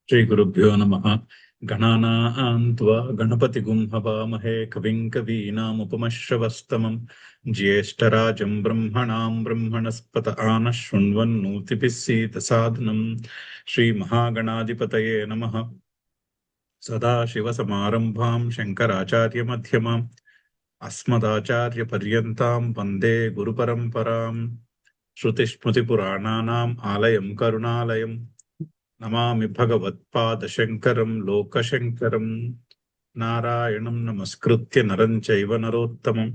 श्रीगुरुभ्यो नमः। गणानां त्वा गणपतिगुं हवामहे कविं कवीनामुपमश्रवस्तमं ज्येष्ठराजं ब्रह्मणां ब्रह्मणस्पत आनः शृण्वन्नोतिभिः सीदसादनं श्रीमहागणाधिपतये नमः। सदाशिवसमारम्भां शङ्कराचार्यमध्यमाम् अस्मदाचार्यपर्यन्तां वन्दे गुरुपरम्पराम्। श्रुतिस्मृतिपुराणानाम् आलयं करुणालयम् नमामि भगवत्पादशङ्करं लोकशङ्करं। नारायणं नमस्कृत्य नरं चैव नरोत्तमं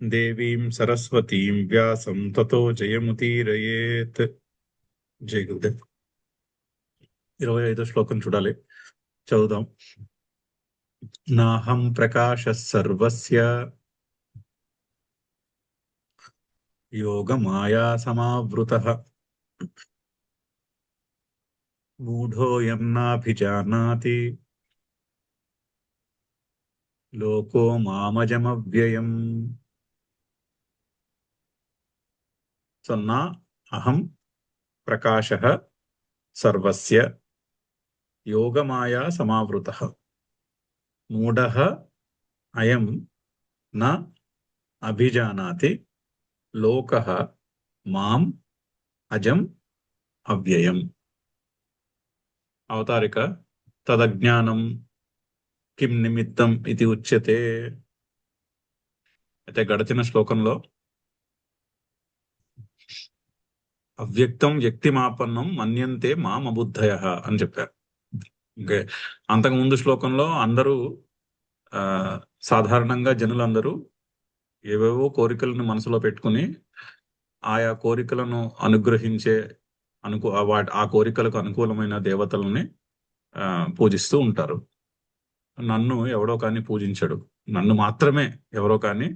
देवीं सरस्वतीं व्यासं ततो जयमुदीरयेत्. జై గురుదేవ్. 25వ శ్లోకం చూడాలి, చదువుదాం. నాహం ప్రకాశ సర్వస్య యోగమాయా సమావృతః మూఢోయం నాభిజానాతి లోకో మామజమవ్యయం. సన్నా అహం ప్రకాశః సర్వస్య యోగమాయా సమావృతః మూఢః అయం న అభిజానాతి లోకః మాం అజం అవ్యయం. అవతారిక తదజ్ఞానం కిం నిమిత్తం ఇది ఉచ్యతే. అయితే గడిచిన శ్లోకంలో అవ్యక్తం వ్యక్తిమాపన్నం మన్యంతే మాం అబుద్ధయః అని చెప్పారు. ఓకే. అంతకుముందు శ్లోకంలో అందరూ సాధారణంగా జనులందరూ ఏవేవో కోరికలను మనసులో పెట్టుకుని ఆయా కోరికలను అనుగ్రహించే ఆ కోరికలకు అనుకూలమైన దేవతలని పూజిస్తూ ఉంటారు. నన్ను ఎవడో కానీ పూజించడు, నన్ను మాత్రమే ఎవరో కానీ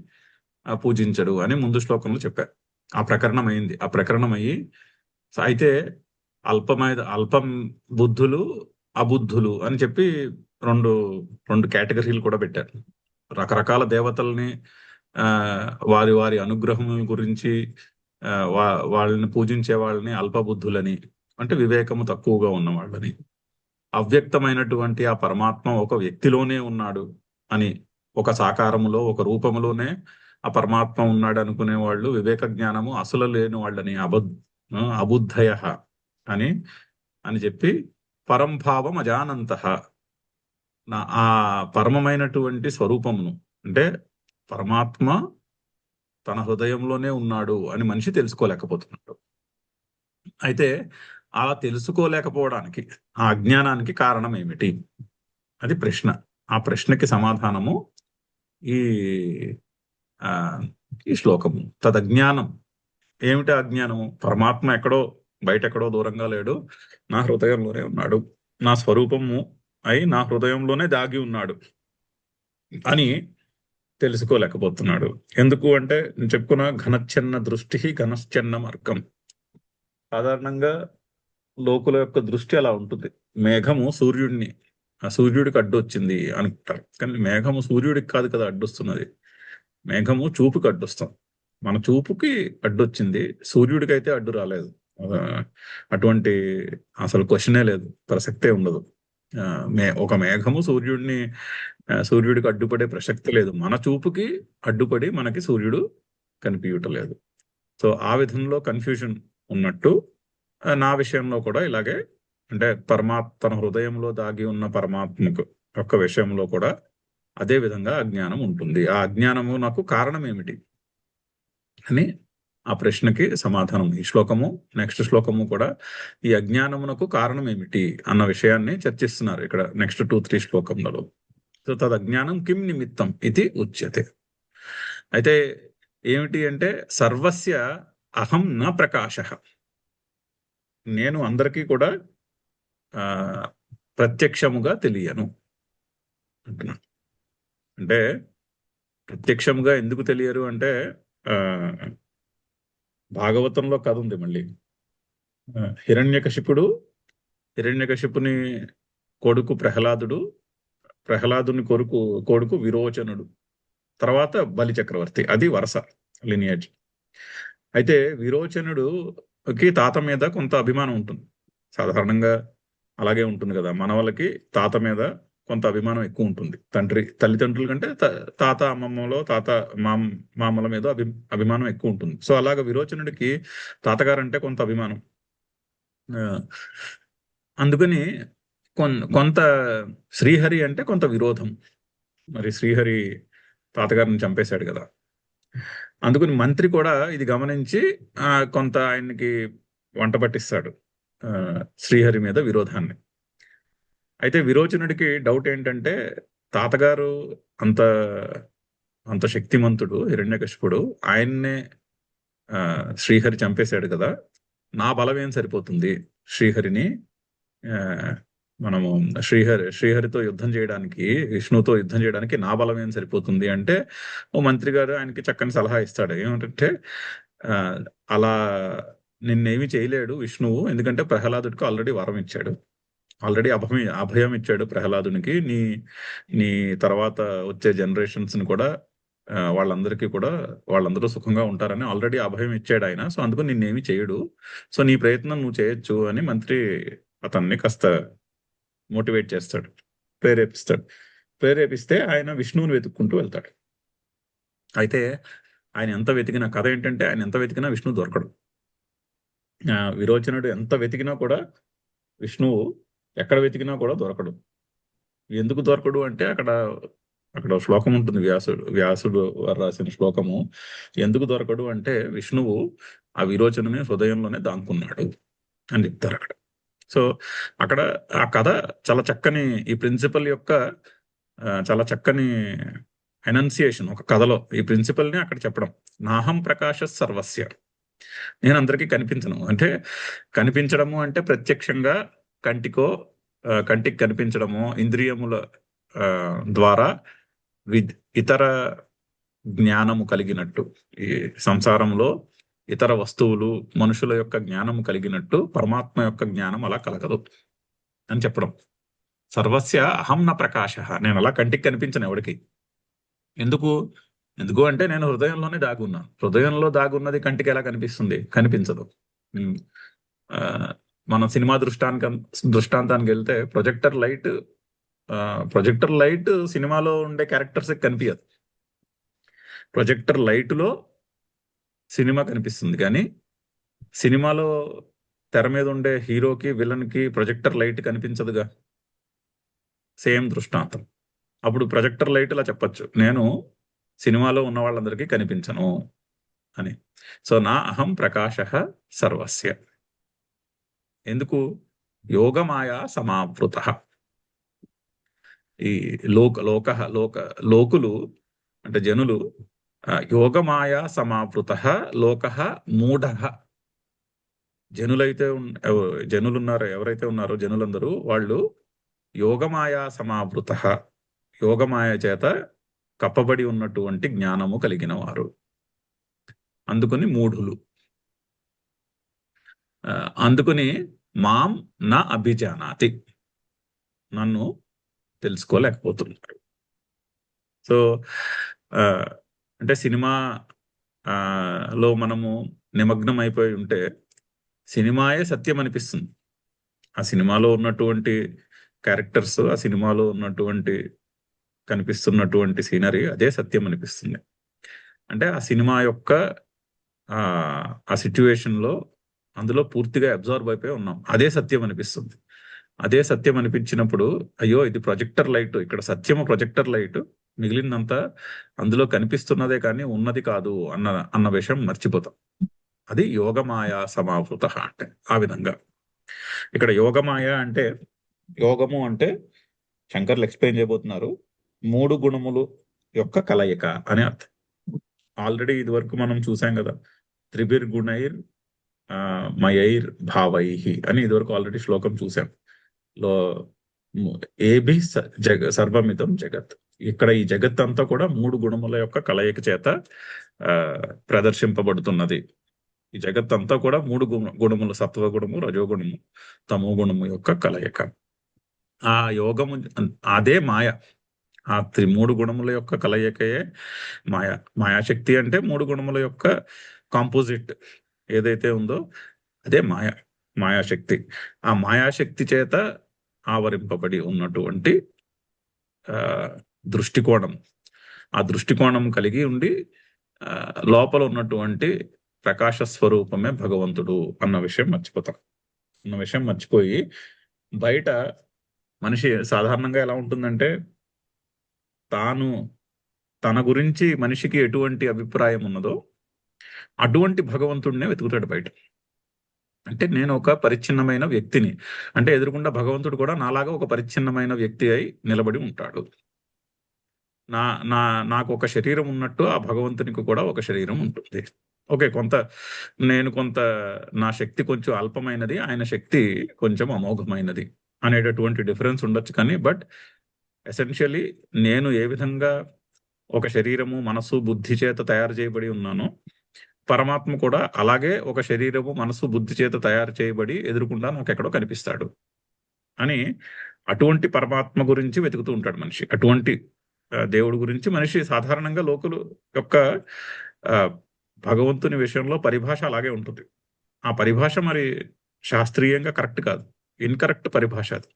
పూజించడు అని ముందు శ్లోకంలో చెప్పారు. ఆ ప్రకరణం అయింది. ఆ ప్రకరణం అయ్యి అయితే అల్పం బుద్ధులు అబుద్ధులు అని చెప్పి రెండు కేటగిరీలు కూడా పెట్టారు. రకరకాల దేవతల్ని వారి వారి అనుగ్రహం గురించి వాళ్ళని పూజించే వాళ్ళని అల్పబుద్ధులని, అంటే వివేకము తక్కువగా ఉన్న వాళ్ళని, అవ్యక్తమైనటువంటి ఆ పరమాత్మ ఒక వ్యక్తిలోనే ఉన్నాడు అని, ఒక సాకారములో ఒక రూపములోనే ఆ పరమాత్మ ఉన్నాడు అనుకునే వాళ్ళు వివేక జ్ఞానము అసలు లేని వాళ్ళని అబుద్ధయ అని చెప్పి పరంభావం అజానంతః, ఆ పరమమైనటువంటి స్వరూపమును, అంటే పరమాత్మ తన హృదయంలోనే ఉన్నాడు అని మనిషి తెలుసుకోలేకపోతున్నాడు. అయితే ఆ తెలుసుకోలేకపోవడానికి, ఆ అజ్ఞానానికి కారణం ఏమిటి? అది ప్రశ్న. ఆ ప్రశ్నకి సమాధానము ఈ శ్లోకము. తదజ్ఞానం ఏమిటి? అజ్ఞానము పరమాత్మ ఎక్కడో బయటెక్కడో దూరంగా లేడు, నా హృదయంలోనే ఉన్నాడు, నా స్వరూపము అయి నా హృదయంలోనే దాగి ఉన్నాడు అని తెలుసుకోలేకపోతున్నాడు. ఎందుకు అంటే చెప్పుకున్న ఘనచ్ఛన్న దృష్టి ఘనశ్చన్న మార్గం. సాధారణంగా లోకుల యొక్క దృష్టి అలా ఉంటుంది. మేఘము సూర్యుడికి అడ్డొచ్చింది అనుకుంటారు, కానీ మేఘము సూర్యుడికి కాదు కదా అడ్డొస్తున్నది, మేఘము చూపుకి అడ్డొస్తాం. మన చూపుకి అడ్డొచ్చింది, సూర్యుడికి అయితే అడ్డు రాలేదు. అటువంటి అసలు క్వశ్చనే లేదు, ప్రసక్తే ఉండదు. ఒక మేఘము సూర్యుడికి అడ్డుపడే ప్రసక్తి లేదు. మన చూపుకి అడ్డుపడి మనకి సూర్యుడు కనిపించటలేదు. సో ఆ విధంలో కన్ఫ్యూజన్ ఉన్నట్టు నా విషయంలో కూడా ఇలాగే, అంటే తన హృదయంలో దాగి ఉన్న పరమాత్మకు యొక్క విషయంలో కూడా అదే విధంగా అజ్ఞానం ఉంటుంది. ఆ అజ్ఞానము నాకు కారణం ఏమిటి అని ఆ ప్రశ్నకి సమాధానం ఈ శ్లోకము, నెక్స్ట్ శ్లోకము కూడా ఈ అజ్ఞానమునకు కారణం ఏమిటి అన్న విషయాన్ని చర్చిస్తున్నారు ఇక్కడ నెక్స్ట్ 2-3 శ్లోకములలో. సో తదజ్ఞానం కిం నిమిత్తం ఇది ఉచ్యతే. అయితే ఏమిటి అంటే సర్వస్య అహం న ప్రకాశః, నేను అందరికీ కూడా ప్రత్యక్షముగా తెలియను అంటున్నా. అంటే ప్రత్యక్షముగా ఎందుకు తెలియరు అంటే భాగవతంలో కథ ఉంది. మళ్ళీ హిరణ్యకశిపుని కొడుకు ప్రహ్లాదుని కొడుకు విరోచనుడు, తర్వాత బలి చక్రవర్తి. అది వరుస లినియేజ్. అయితే విరోచనుడుకి తాత మీద కొంత అభిమానం ఉంటుంది. సాధారణంగా అలాగే ఉంటుంది కదా, మనవలకి తాత మీద కొంత అభిమానం ఎక్కువ ఉంటుంది. తల్లిదండ్రుల కంటే తాత అమ్మమ్మలో మామల మీద అభిమానం ఎక్కువ ఉంటుంది. సో అలాగ విరోచనుడికి తాతగారు అంటే కొంత అభిమానం. ఆ, అందుకని కొంత శ్రీహరి అంటే కొంత విరోధం. మరి శ్రీహరి తాతగారిని చంపేశాడు కదా, అందుకని మంత్రి కూడా ఇది గమనించి కొంత ఆయనకి వంట పట్టిస్తాడు శ్రీహరి మీద విరోధాన్ని. అయితే విరోచనుడికి డౌట్ ఏంటంటే, తాతగారు అంత అంత శక్తిమంతుడు హిరణ్యకశిపుడు, ఆయన్నే శ్రీహరి చంపేశాడు కదా, నా బలం ఏం సరిపోతుంది శ్రీహరిని మనము శ్రీహరితో యుద్ధం చేయడానికి, విష్ణువుతో యుద్ధం చేయడానికి నా బలం ఏం సరిపోతుంది అంటే, ఓ మంత్రి గారు ఆయనకి చక్కని సలహా ఇస్తాడు. ఏమిటంటే అలా నిన్నేమి చేయలేడు విష్ణువు, ఎందుకంటే ప్రహ్లాదుడికి ఆల్రెడీ వరం ఇచ్చాడు, ఆల్రెడీ అభయం ఇచ్చాడు ప్రహ్లాదునికి. నీ తర్వాత వచ్చే జనరేషన్స్ ని కూడా వాళ్ళందరికీ కూడా వాళ్ళందరూ సుఖంగా ఉంటారని ఆల్రెడీ అభయం ఇచ్చాడు ఆయన. సో అందుకు నిన్నేమి చేయడు, సో నీ ప్రయత్నం నువ్వు చేయొచ్చు అని మంత్రి అతన్ని కాస్త మోటివేట్ చేస్తాడు, ప్రేరేపిస్తే ఆయన విష్ణువుని వెతుక్కుంటూ వెళ్తాడు. అయితే ఆయన ఎంత వెతికినా, కథ ఏంటంటే ఆయన ఎంత వెతికినా విష్ణువు దొరకడు. విరోచనుడు ఎంత వెతికినా కూడా విష్ణువు ఎక్కడ వెతికినా కూడా దొరకడు. ఎందుకు దొరకడు అంటే అక్కడ శ్లోకం ఉంటుంది, వ్యాసుడు వారు రాసిన శ్లోకము. ఎందుకు దొరకడు అంటే విష్ణువు ఆ విరోచనుని హృదయంలోనే దాక్కున్నాడు అని చెప్తారు అక్కడ. సో అక్కడ ఆ కథ చాలా చక్కని, ఈ ప్రిన్సిపల్ యొక్క చాలా చక్కని ఎనౌన్సియేషన్ ఒక కథలో ఈ ప్రిన్సిపల్ ని అక్కడ చెప్పడం. నాహం ప్రకాశ సర్వస్య, నేను అందరికీ కనిపించను. అంటే కనిపించడము అంటే ప్రత్యక్షంగా కంటికి కనిపించడము, ఇంద్రియముల ద్వారా ఇతర జ్ఞానము కలిగినట్టు, ఈ సంసారంలో ఇతర వస్తువులు మనుషుల యొక్క జ్ఞానము కలిగినట్టు పరమాత్మ యొక్క జ్ఞానం అలా కలగదు అని చెప్పడం. సర్వస్య అహం న ప్రకాశ, నేను అలా కంటికి కనిపించను ఎవరికి. ఎందుకు అంటే నేను హృదయంలోనే దాగున్నాను. హృదయంలో దాగున్నది కంటికి ఎలా కనిపిస్తుంది? కనిపించదు. మన సినిమా దృష్టాంతానికి వెళ్తే ప్రొజెక్టర్ లైట్ సినిమాలో ఉండే క్యారెక్టర్స్ కనిపించదు. ప్రొజెక్టర్ లైట్ లో సినిమా కనిపిస్తుంది, కానీ సినిమాలో తెర మీద ఉండే హీరోకి విలన్ కి ప్రొజెక్టర్ లైట్ కనిపించదుగా. సేమ్ దృష్టాంతం. అప్పుడు ప్రొజెక్టర్ లైట్ ఇలా చెప్పచ్చు, నేను సినిమాలో ఉన్న వాళ్ళందరికీ కనిపించను అని. సో నా అహం ప్రకాశ సర్వస్య. ఎందుకు? యోగమాయా సమావృత. ఈ లోకులు అంటే జనులు, యోగమాయా సమావృత లోక మూఢ. జనులున్నారు, ఎవరైతే ఉన్నారో జనులందరూ వాళ్ళు యోగమాయా సమావృత, యోగమాయ చేత కప్పబడి ఉన్నటువంటి జ్ఞానము కలిగిన వారు, అందుకని మూఢులు. అందుకని మాం నా అభిజానాతి, నన్ను తెలుసుకోలేకపోతున్నారు. సో అంటే సినిమా లో మనము నిమగ్నం అయిపోయి ఉంటే సినిమాయే సత్యం అనిపిస్తుంది. ఆ సినిమాలో ఉన్నటువంటి క్యారెక్టర్స్, ఆ సినిమాలో ఉన్నటువంటి కనిపిస్తున్నటువంటి సీనరీ అదే సత్యం అనిపిస్తుంది. అంటే ఆ సినిమా యొక్క ఆ సిచ్యువేషన్ లో అందులో పూర్తిగా అబ్జర్వ్ అయిపోయి ఉన్నాం, అదే సత్యం అనిపిస్తుంది. అదే సత్యం అనిపించినప్పుడు అయ్యో ఇది ప్రొజెక్టర్ లైట్, ఇక్కడ సత్యము ప్రొజెక్టర్ లైట్, మిగిలినంతా అందులో కనిపిస్తున్నదే కానీ ఉన్నది కాదు అన్న విషయం మర్చిపోతాం. అది యోగమాయ సమావృత అంటే ఆ విధంగా. ఇక్కడ యోగమాయ అంటే, యోగము అంటే శంకర్లు ఎక్స్ప్లెయిన్ చేయబోతున్నారు, 3 గుణములు యొక్క కలయిక అని అర్థం. ఆల్రెడీ ఇది వరకు మనం చూసాం కదా, త్రిభిర్గుణైర్ మయైర్ భావైహి అని ఇదివరకు ఆల్రెడీ శ్లోకం చూసాం. లో ఏభి సర్వమిదం జగత్. ఇక్కడ ఈ జగత్ అంతా కూడా 3 గుణముల యొక్క కలయిక చేత ప్రదర్శింపబడుతున్నది. ఈ జగత్ అంతా కూడా 3 గుణములు, సత్వగుణము, రజోగుణము, తమో గుణము యొక్క కలయిక. ఆ యోగము అదే మాయ. ఆ 3 గుణముల యొక్క కలయికయే మాయ. మాయాశక్తి అంటే 3 గుణముల యొక్క కాంపోజిట్ ఏదైతే ఉందో అదే మాయాశక్తి. ఆ మాయాశక్తి చేత ఆవరింపబడి ఉన్నటువంటి దృష్టికోణం. ఆ దృష్టికోణం కలిగి ఉండి లోపల ఉన్నటువంటి ప్రకాశ స్వరూపమే భగవంతుడు అన్న విషయం మర్చిపోయి బయట మనిషి సాధారణంగా ఎలా ఉంటుందంటే, తాను తన గురించి మనిషికి ఎటువంటి అభిప్రాయం ఉన్నదో అటువంటి భగవంతుడినే వెతుకుతాడు బయట. అంటే నేను ఒక పరిచ్ఛిన్నమైన వ్యక్తిని, అంటే ఎదురుకుండా భగవంతుడు కూడా నాలాగా ఒక పరిచ్ఛిన్నమైన వ్యక్తి అయి నిలబడి ఉంటాడు. నా నా నాకు ఒక శరీరం ఉన్నట్టు ఆ భగవంతునికి కూడా ఒక శరీరం ఉంటుంది. ఓకే, కొంత నా శక్తి కొంచెం అల్పమైనది, ఆయన శక్తి కొంచెం అమోఘమైనది అనేటటువంటి డిఫరెన్స్ ఉండొచ్చు. కానీ బట్ ఎసెన్షియలీ నేను ఏ విధంగా ఒక శరీరము, మనసు, బుద్ధి చేత తయారు చేయబడి ఉన్నానో, పరమాత్మ కూడా అలాగే ఒక శరీరము, మనసు, బుద్ధి చేత తయారు చేయబడి ఎదురుకుండా నాకు ఎక్కడో కనిపిస్తాడు అని, అటువంటి పరమాత్మ గురించి వెతుకుతూ ఉంటాడు మనిషి. అటువంటి దేవుడి గురించి మనిషి సాధారణంగా లోకులు యొక్క భగవంతుని విషయంలో పరిభాష అలాగే ఉంటుంది. ఆ పరిభాష మరి శాస్త్రీయంగా కరెక్ట్ కాదు, ఇన్కరెక్ట్ పరిభాష అది.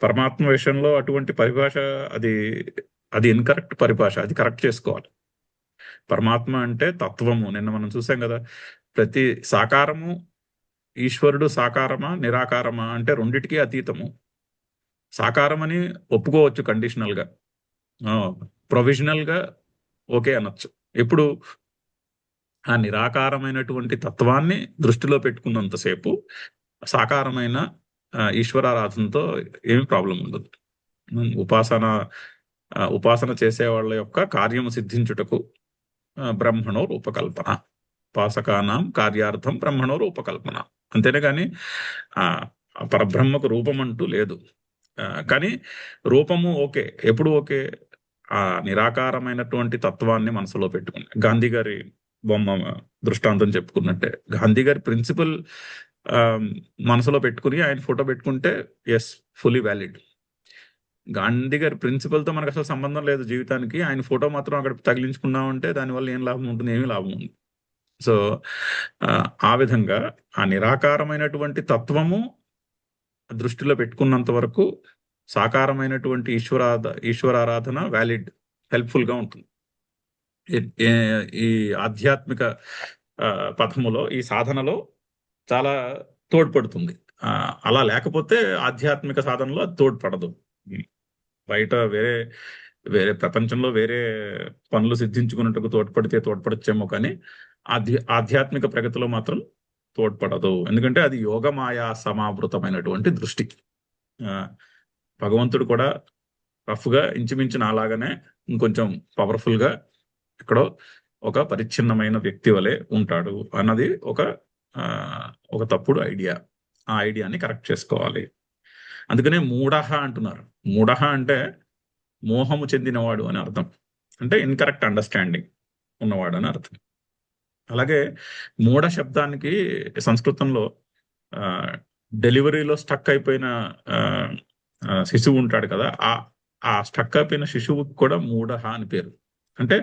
పరమాత్మ విషయంలో అటువంటి పరిభాష అది ఇన్కరెక్ట్ పరిభాష, అది కరెక్ట్ చేసుకోవాలి. పరమాత్మ అంటే తత్వము. నిన్న మనం చూసాం కదా, ప్రతి సాకారము ఈశ్వరుడు సాకారమా నిరాకారమా అంటే రెండిటికీ అతీతము. సాకారం అని ఒప్పుకోవచ్చు కండిషనల్ గా, ప్రొవిజనల్ గా ఓకే అనొచ్చు. ఎప్పుడు ఆ నిరాకారమైనటువంటి తత్వాన్ని దృష్టిలో పెట్టుకున్నంతసేపు సాకారమైన ఈశ్వరారాధనతో ఏమి ప్రాబ్లం ఉండదు. ఉపాసన చేసే వాళ్ళ యొక్క కార్యము సిద్ధించుటకు బ్రహ్మణో రూపకల్పన, ఉపాసకానాం కార్యార్థం బ్రహ్మణో రూపకల్పన. అంతేనే కానీ పరబ్రహ్మకు రూపం అంటూ లేదు. కానీ రూపము ఓకే, ఎప్పుడు ఓకే, ఆ నిరాకారమైనటువంటి తత్వాన్ని మనసులో పెట్టుకుని, గాంధీ గారి బొమ్మ దృష్టాంతం చెప్పుకున్నట్టే, గాంధీ గారి ప్రిన్సిపల్ మనసులో పెట్టుకుని ఆయన ఫోటో పెట్టుకుంటే ఎస్, ఫుల్లీ వ్యాలిడ్. గాంధీ గారి ప్రిన్సిపల్ తో మనకు అసలు సంబంధం లేదు జీవితానికి, ఆయన ఫోటో మాత్రం అక్కడ తగిలించుకున్నామంటే దానివల్ల ఏం లాభం ఉంటుంది? ఏమీ లాభం ఉంది. సో ఆ విధంగా ఆ నిరాకారమైనటువంటి తత్వము దృష్టిలో పెట్టుకున్నంత వరకు సాకారమైనటువంటి ఈశ్వరారాధన వ్యాలిడ్, హెల్ప్ఫుల్ గా ఉంటుంది. ఈ ఆధ్యాత్మిక పథములో, ఈ సాధనలో చాలా తోడ్పడుతుంది. అలా లేకపోతే ఆధ్యాత్మిక సాధనలో అది తోడ్పడదు. బయట వేరే ప్రపంచంలో వేరే పనులు సిద్ధించుకున్నట్టుకు తోడ్పడచ్చేమో, కానీ ఆధ్యాత్మిక ప్రగతిలో మాత్రం తోడ్పడదు. ఎందుకంటే అది యోగమాయా సమావృతమైనటువంటి దృష్టి. భగవంతుడు కూడా రఫ్ గా ఇంచుమించు నాలాగానే ఇంకొంచెం పవర్ఫుల్ గా ఎక్కడో ఒక పరిచ్ఛిన్నమైన వ్యక్తి వలె ఉంటాడు అన్నది ఒక తప్పుడు ఐడియా. ఆ ఐడియాని కరెక్ట్ చేసుకోవాలి. అందుకనే మూఢః అంటున్నారు. మూఢః అంటే మోహము చెందినవాడు అని అర్థం, అంటే ఇన్కరెక్ట్ అండర్స్టాండింగ్ ఉన్నవాడు అని అర్థం. అలాగే మూఢ శబ్దానికి సంస్కృతంలో డెలివరీలో స్టక్ అయిపోయిన శిశువు ఉంటాడు కదా, ఆ స్టక్ అయిపోయిన శిశువుకి కూడా మూఢః అని పేరు. అంటే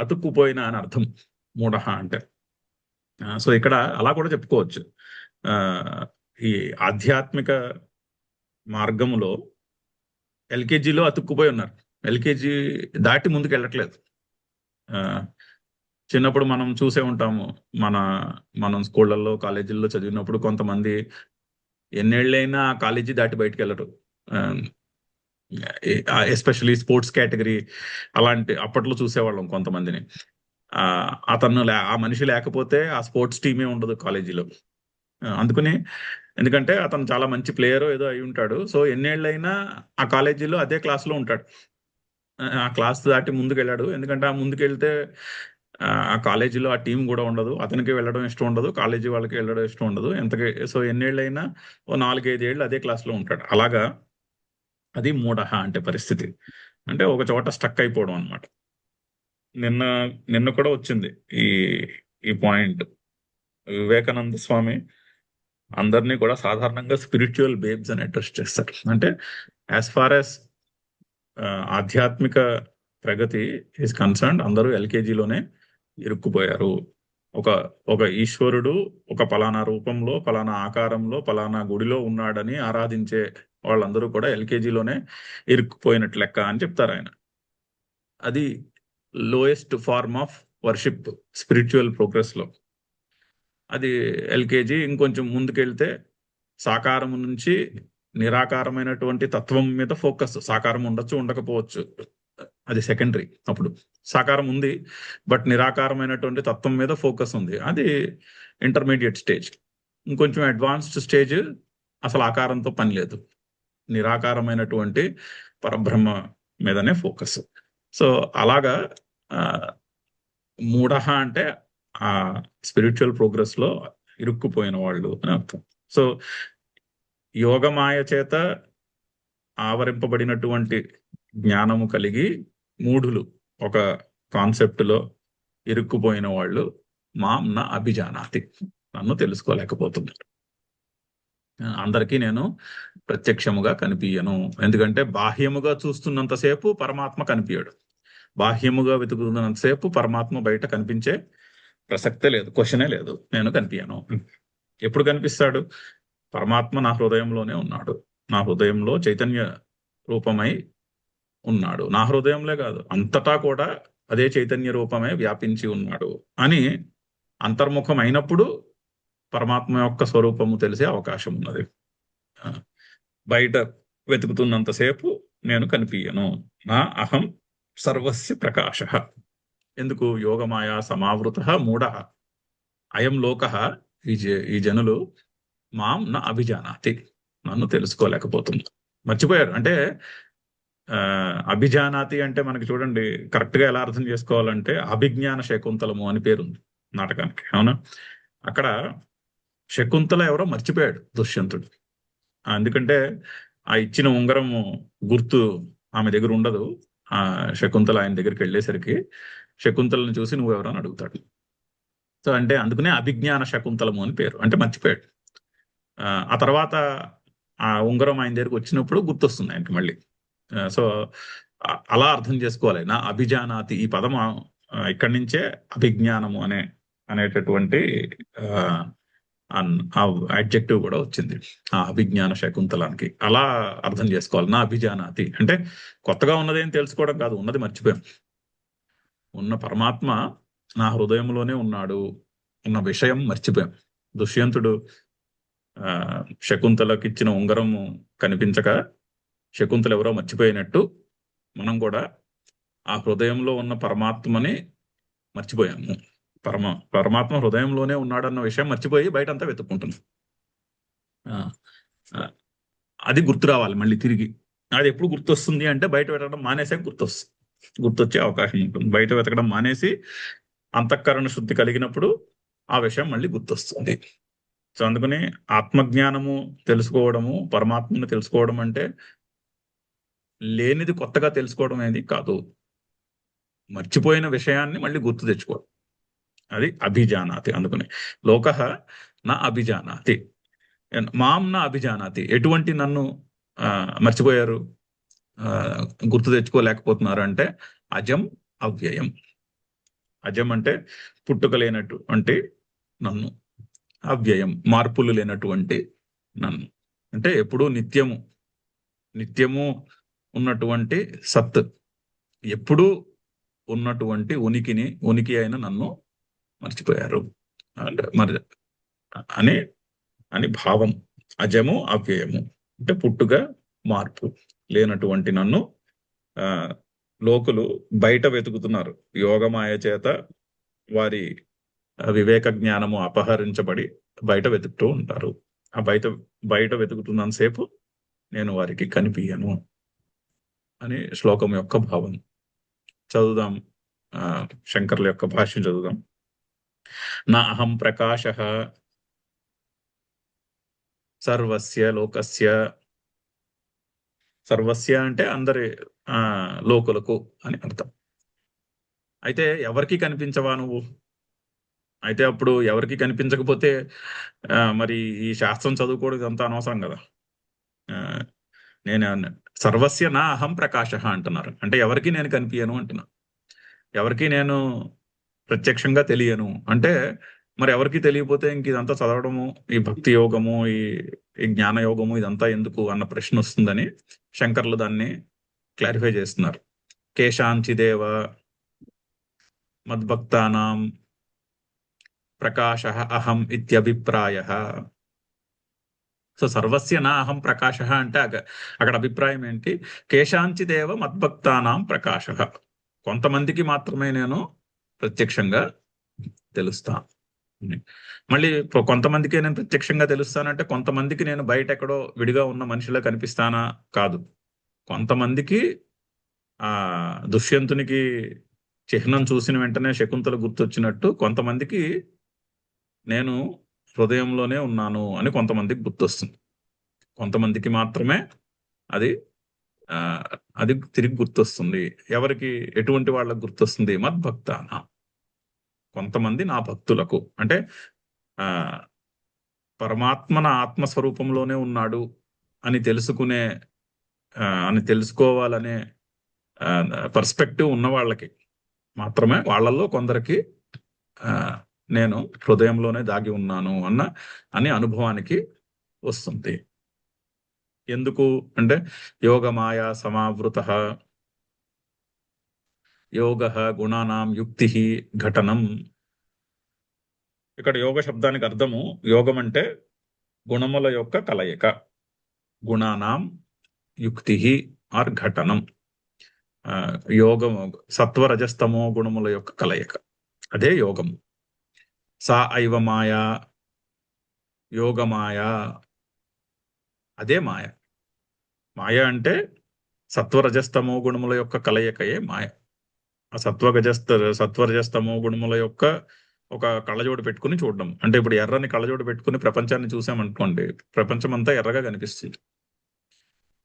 అతుక్కుపోయిన అని అర్థం మూఢః అంటే. సో ఇక్కడ అలా కూడా చెప్పుకోవచ్చు. ఈ ఆధ్యాత్మిక మార్గములో ఎల్కేజీలో అతుక్కుపోయి ఉన్నారు, ఎల్కేజీ దాటి ముందుకు వెళ్ళట్లేదు. చిన్నప్పుడు మనం చూసే ఉంటాము, మనం స్కూళ్ళల్లో, కాలేజీల్లో చదివినప్పుడు కొంతమంది ఎన్నేళ్ళైనా కాలేజీ దాటి బయటకు వెళ్ళరు. ఎస్పెషలీ స్పోర్ట్స్ కేటగిరీ అలాంటి అప్పట్లో చూసేవాళ్ళం కొంతమందిని. ఆ మనిషి లేకపోతే ఆ స్పోర్ట్స్ టీమే ఉండదు కాలేజీలో. అందుకని, ఎందుకంటే అతను చాలా మంచి ప్లేయర్ ఏదో అయి ఉంటాడు. సో ఎన్నేళ్ళైనా ఆ కాలేజీలో అదే క్లాస్లో ఉంటాడు. ఆ క్లాస్ దాటి ముందుకు వెళ్ళాడు, ఎందుకంటే ఆ ముందుకు వెళ్తే ఆ కాలేజీలో ఆ టీం కూడా ఉండదు, అతనికి వెళ్ళడం ఇష్టం ఉండదు, కాలేజీ వాళ్ళకి వెళ్ళడం ఇష్టం ఉండదు. సో ఎన్నేళ్ళైనా 4-5 ఏళ్ళు అదే క్లాస్లో ఉంటాడు. అలాగా అది మూఢః అంటే పరిస్థితి, అంటే ఒక చోట స్టక్ అయిపోవడం అనమాట. నిన్న కూడా వచ్చింది ఈ పాయింట్. వివేకానంద స్వామి అందరినీ కూడా సాధారణంగా స్పిరిచువల్ బేబ్స్ అని అడ్రస్ చేస్తారు. అంటే యాజ్ ఫార్ యాజ్ ఆధ్యాత్మిక ప్రగతి ఈజ్ కన్సర్న్డ్, అందరూ ఎల్కేజీలోనే ఇరుక్కుపోయారు. ఒక ఒక ఈశ్వరుడు ఒక పలానా రూపంలో, పలానా ఆకారంలో, పలానా గుడిలో ఉన్నాడని ఆరాధించే వాళ్ళందరూ కూడా ఎల్కేజీలోనే ఇరుక్కుపోయినట్లు లెక్క అని చెప్తారు ఆయన. అది lowest form of worship spiritual progress లో. అది ఎల్కేజీ. ఇంకొంచెం ముందుకెళ్తే సాకారం నుంచి నిరాకారమైనటువంటి తత్వం మీద ఫోకస్. సాకారం ఉండొచ్చు, ఉండకపోవచ్చు, అది సెకండరీ. అప్పుడు సాకారం ఉంది, బట్ నిరాకారమైనటువంటి తత్వం మీద ఫోకస్ ఉంది, అది ఇంటర్మీడియట్ స్టేజ్. ఇంకొంచెం అడ్వాన్స్డ్ స్టేజ్ అసలు ఆకారంతో పని లేదు, నిరాకారమైనటువంటి పరబ్రహ్మ మీదనే ఫోకస్. సో అలాగా మూఢహ అంటే ఆ స్పిరిచువల్ ప్రోగ్రెస్ లో ఇరుక్కుపోయిన వాళ్ళు అని అర్థం. సో యోగమాయ చేత ఆవరింపబడినటువంటి జ్ఞానము కలిగి మూఢులు ఒక కాన్సెప్ట్ లో ఇరుక్కుపోయిన వాళ్ళు మాం న అభిజానాతి, నన్ను తెలుసుకోలేకపోతున్నారు. అందరికీ నేను ప్రత్యక్షముగా కనిపించను, ఎందుకంటే బాహ్యముగా చూస్తున్నంతసేపు పరమాత్మ కనిపించాడు, బాహ్యముగా వెతుకుతున్నంతసేపు పరమాత్మ బయట కనిపించే ప్రసక్తే లేదు, క్వశ్చనే లేదు. నేను కనిపించను. ఎప్పుడు కనిపిస్తాడు? పరమాత్మ నా హృదయంలోనే ఉన్నాడు, నా హృదయంలో చైతన్య రూపమై ఉన్నాడు, నా హృదయంలో కాదు అంతటా కూడా అదే చైతన్య రూపమే వ్యాపించి ఉన్నాడు అని అంతర్ముఖం అయినప్పుడు పరమాత్మ యొక్క స్వరూపము తెలిసే అవకాశం ఉన్నది. బయట వెతుకుతున్నంతసేపు నేను కనిపించను. నా అహం సర్వస్య ప్రకాశ. ఎందుకు? యోగమాయా సమావృత మూఢ అయం లోక. ఈ జనులు మాం నా అభిజానాతి, నన్ను తెలుసుకోలేకపోతుంది, మర్చిపోయారు. అంటే అభిజానాతి అంటే మనకి చూడండి కరెక్ట్ గా ఎలా అర్థం చేసుకోవాలంటే అభిజ్ఞాన శకుంతలము అని పేరుంది నాటకానికి, అవునా? అక్కడ శకుంతల ఎవరో మర్చిపోయాడు దుష్యంతుడు. ఎందుకంటే ఆ ఇచ్చిన ఉంగరము గుర్తు ఆమె దగ్గర ఉండదు. ఆ శకుంతల ఆయన దగ్గరికి వెళ్ళేసరికి శకుంతలను చూసి నువ్వెవరని అడుగుతాడు. సో అంటే అందుకనే అభిజ్ఞాన శకుంతలము అని పేరు, అంటే మర్చిపోయాడు. ఆ తర్వాత ఆ ఉంగరం ఆయన దగ్గరికి వచ్చినప్పుడు గుర్తొస్తుంది ఆయనకి మళ్ళీ. సో అలా అర్థం చేసుకోవాలి. నా అభిజానాతి ఈ పదం ఇక్కడి నుంచే అభిజ్ఞానము అనేటటువంటి అడ్జెక్టివ్ కూడా వచ్చింది ఆ అభిజ్ఞాన శకుంతలానికి. అలా అర్థం చేసుకోవాలి. నా అభిజానాతి అంటే కొత్తగా ఉన్నదేం తెలుసుకోవడం కాదు, ఉన్నది మర్చిపోయాం. ఉన్న పరమాత్మ నా హృదయంలోనే ఉన్నాడు ఉన్న విషయం మర్చిపోయాం. దుష్యంతుడు శకుంతలకి ఇచ్చిన ఉంగరము కనిపించక శకుంతల ఎవరో మర్చిపోయినట్టు మనం కూడా ఆ హృదయంలో ఉన్న పరమాత్మని మర్చిపోయాము. పరమాత్మ హృదయంలోనే ఉన్నాడన్న విషయం మర్చిపోయి బయట అంతా వెతుక్కుంటున్నాం. అది గుర్తు రావాలి మళ్ళీ తిరిగి. అది ఎప్పుడు గుర్తొస్తుంది అంటే బయట వెతకడం మానేసాక గుర్తొచ్చే అవకాశం ఉంటుంది. బయట వెతకడం మానేసి అంతఃకరణ శుద్ధి కలిగినప్పుడు ఆ విషయం మళ్ళీ గుర్తొస్తుంది. సో అందుకని ఆత్మజ్ఞానము తెలుసుకోవడము, పరమాత్మను తెలుసుకోవడం అంటే లేనిది కొత్తగా తెలుసుకోవడం అనేది కాదు, మర్చిపోయిన విషయాన్ని మళ్ళీ గుర్తు తెచ్చుకోవడం, అది అభిజానాతి. అందుకని లోక నా అభిజానాతి, మాం నా అభిజానాతి. ఎటువంటి నన్ను మర్చిపోయారు, గుర్తు తెచ్చుకోలేకపోతున్నారు అంటే అజం అవ్యయం. అజం అంటే పుట్టుక లేనటువంటి నన్ను, అవ్యయం మార్పులు లేనటువంటి నన్ను, అంటే ఎప్పుడూ నిత్యము ఉన్నటువంటి సత్, ఎప్పుడూ ఉన్నటువంటి ఉనికి అయిన నన్ను మర్చిపోయారు మరి అని భావం. అజము అవ్యయము అంటే పుట్టుక మార్పు లేనటువంటి నన్ను లోకులు బయట వెతుకుతున్నారు. యోగమాయ చేత వారి వివేక జ్ఞానము అపహరించబడి బయట వెతుకుతూ ఉంటారు. ఆ బయట వెతుకుతున్నంతసేపు నేను వారికి కనిపించను అని శ్లోకం యొక్క భావం. చదువుదాం, శంకర్ల యొక్క భాష్యం చదువుదాం. నా అహం ప్రకాశ సర్వస్య లోకస్య. సర్వస్య అంటే అందరి లోకులకు అని అర్థం. అయితే ఎవరికి కనిపించవా నువ్వు? అయితే అప్పుడు ఎవరికి కనిపించకపోతే మరి ఈ శాస్త్రం చదువుకోవడం ఇదంతా అనవసరం కదా. నేను సర్వస్య నా అహం ప్రకాశ అంటున్నారు, అంటే ఎవరికి నేను కనిపించను అంటున్నా, ఎవరికి నేను ప్రత్యక్షంగా తెలియను అంటే మరి ఎవరికి తెలియపోతే ఇంక ఇదంతా చదవడము, ఈ భక్తి యోగము, ఈ జ్ఞాన యోగము ఇదంతా ఎందుకు అన్న ప్రశ్న వస్తుందని శంకర్లు దాన్ని క్లారిఫై చేస్తున్నారు. కేశాంచిదేవ మద్భక్తానాం ప్రకాశ అహం ఇత్యభిప్రాయ. సో సర్వస్య నా అహం ప్రకాశ అంటే అక్కడ అభిప్రాయం ఏంటి? కేశాంచిదేవ మద్భక్తానాం ప్రకాశ. కొంతమందికి మాత్రమే నేను ప్రత్యక్షంగా తెలుస్తాను. మళ్ళీ కొంతమందికే నేను ప్రత్యక్షంగా తెలుస్తానంటే కొంతమందికి నేను బయట ఎక్కడో విడిగా ఉన్న మనిషిలా కనిపిస్తానా? కాదు. కొంతమందికి ఆ దుష్యంతునికి చిహ్నం చూసిన వెంటనే శకుంతల గుర్తొచ్చినట్టు కొంతమందికి నేను హృదయంలోనే ఉన్నాను అని కొంతమందికి గుర్తొస్తుంది. కొంతమందికి మాత్రమే అది అది తిరిగి గుర్తొస్తుంది. ఎవరికి, ఎటువంటి వాళ్ళకు గుర్తొస్తుంది? మద్భక్తాన, కొంతమంది నా భక్తులకు. అంటే పరమాత్మ నా ఆత్మస్వరూపంలోనే ఉన్నాడు అని తెలుసుకోవాలనే పర్స్పెక్టివ్ ఉన్న వాళ్ళకి మాత్రమే, వాళ్ళల్లో కొందరికి నేను హృదయంలోనే దాగి ఉన్నాను అని అనుభవానికి వస్తుంది. ఎందుకు అంటే యోగమాయ సమావృత యోగ గుణానాం యుక్తి ఘటనం. ఇక్కడ యోగ శబ్దానికి అర్థము, యోగం అంటే గుణముల యొక్క కలయిక, గుణానాం యుక్తి ఆర్ ఘటనం. యోగము సత్వరజస్తమో గుణముల యొక్క కలయిక, అదే యోగము. సా ఐవ మాయా, యోగమాయ అదే మాయ. మాయ అంటే సత్వరజస్తమో గుణముల యొక్క కలయికయే మాయ. ఆ సత్వరజస్తమో గుణముల యొక్క ఒక కళ్ళజోడు పెట్టుకుని చూడడం. అంటే ఇప్పుడు ఎర్రని కళ్ళజోడు పెట్టుకుని ప్రపంచాన్ని చూసామనుకోండి, ప్రపంచం అంతా ఎర్రగా కనిపిస్తుంది.